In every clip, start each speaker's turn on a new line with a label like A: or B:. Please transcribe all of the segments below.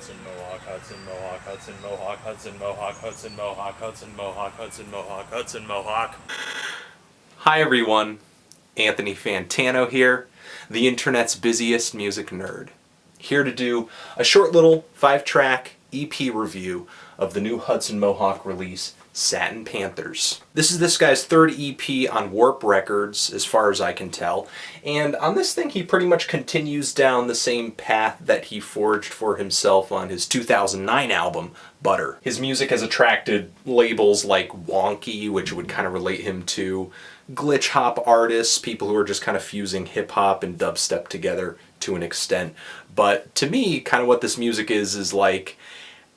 A: Hudson Mohawke, Hudson Mohawke, Hudson Mohawke, Hudson Mohawke, Hudson Mohawke, Hudson Mohawke, Hudson Mohawke, Hudson Mohawke.
B: Hi everyone, Anthony Fantano here, the internet's busiest music nerd, here to do a short little 5-track EP review of the new Hudson Mohawke release, Satin Panthers. This is this guy's third EP on Warp Records, as far as I can tell, and on this thing he pretty much continues down the same path that he forged for himself on his 2009 album, Butter. His music has attracted labels like WONKY, which would kind of relate him to glitch hop artists, people who are just kind of fusing hip-hop and dubstep together to an extent. But to me, kind of what this music is like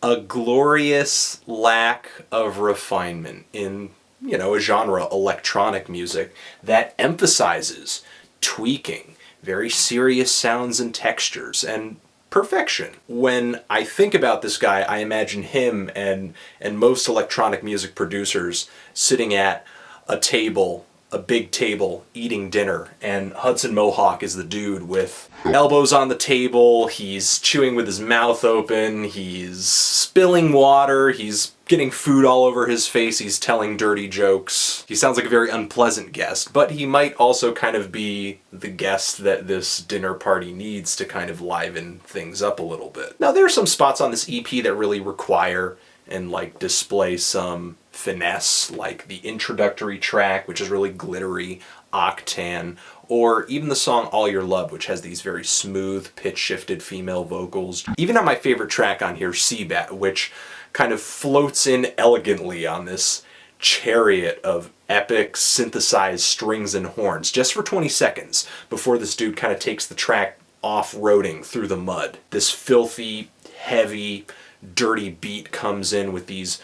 B: a glorious lack of refinement in, a genre, electronic music, that emphasizes tweaking, very serious sounds and textures, and perfection. When I think about this guy, I imagine him and most electronic music producers sitting at a table, a big table, eating dinner, and Hudson Mohawke is the dude with elbows on the table, he's chewing with his mouth open, he's spilling water, he's getting food all over his face, he's telling dirty jokes. He sounds like a very unpleasant guest, but he might also kind of be the guest that this dinner party needs to kind of liven things up a little bit. Now there are some spots on this EP that really require and display some finesse, like the introductory track, which is really glittery, octane, or even the song All Your Love, which has these very smooth, pitch-shifted female vocals. Even on my favorite track on here, CBAT, which kind of floats in elegantly on this chariot of epic synthesized strings and horns, just for 20 seconds, before this dude kind of takes the track off-roading through the mud. This filthy, heavy, dirty beat comes in with these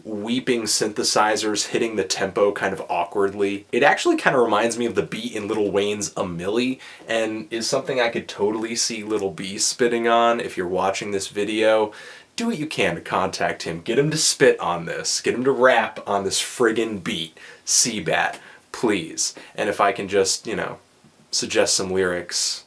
B: weeping synthesizers hitting the tempo kind of awkwardly. It actually kind of reminds me of the beat in Lil Wayne's A Milli, and is something I could totally see Lil B spitting on. If you're watching this video, do what you can to contact him. Get him to spit on this. Get him to rap on this friggin' beat. CBAT, please. And if I can just, suggest some lyrics.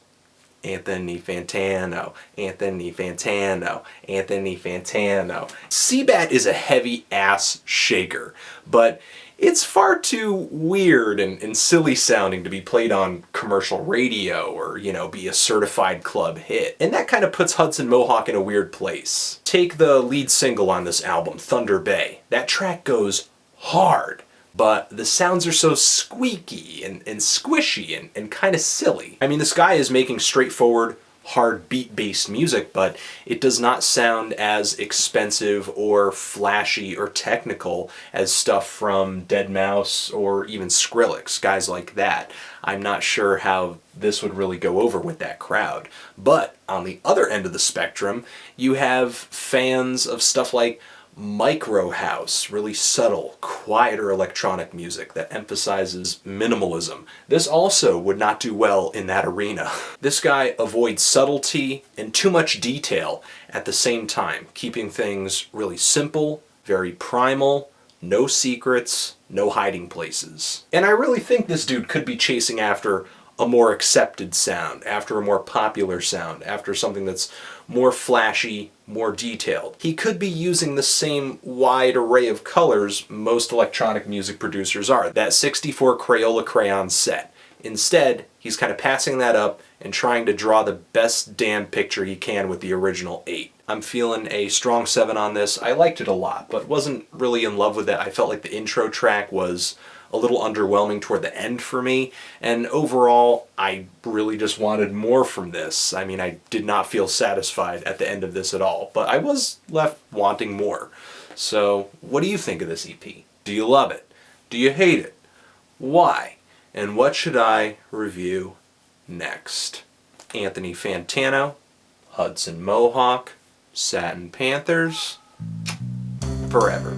B: Anthony Fantano, Anthony Fantano, Anthony Fantano. CBAT is a heavy ass shaker, but it's far too weird and silly sounding to be played on commercial radio or, be a certified club hit. And that kind of puts Hudson Mohawke in a weird place. Take the lead single on this album, Thunder Bay. That track goes hard, but the sounds are so squeaky and squishy and kind of silly. I mean, this guy is making straightforward, hard beat-based music, but it does not sound as expensive or flashy or technical as stuff from deadmau5 or even Skrillex, guys like that. I'm not sure how this would really go over with that crowd. But on the other end of the spectrum, you have fans of stuff like micro house, really subtle, quieter electronic music that emphasizes minimalism. This also would not do well in that arena. This guy avoids subtlety and too much detail at the same time, keeping things really simple, very primal, no secrets, no hiding places. And I really think this dude could be chasing after a more accepted sound, after a more popular sound, after something that's more flashy, more detailed. He could be using the same wide array of colors most electronic music producers are, that 64 Crayola crayon set. Instead, he's kind of passing that up and trying to draw the best damn picture he can with the original 8. I'm feeling a strong 7 on this. I liked it a lot, but wasn't really in love with it. I felt like the intro track was a little underwhelming toward the end for me, and overall, I really just wanted more from this. I mean, I did not feel satisfied at the end of this at all, but I was left wanting more. So, what do you think of this EP? Do you love it? Do you hate it? Why? And what should I review next? Anthony Fantano, Hudson Mohawke, Satin Panthers, forever.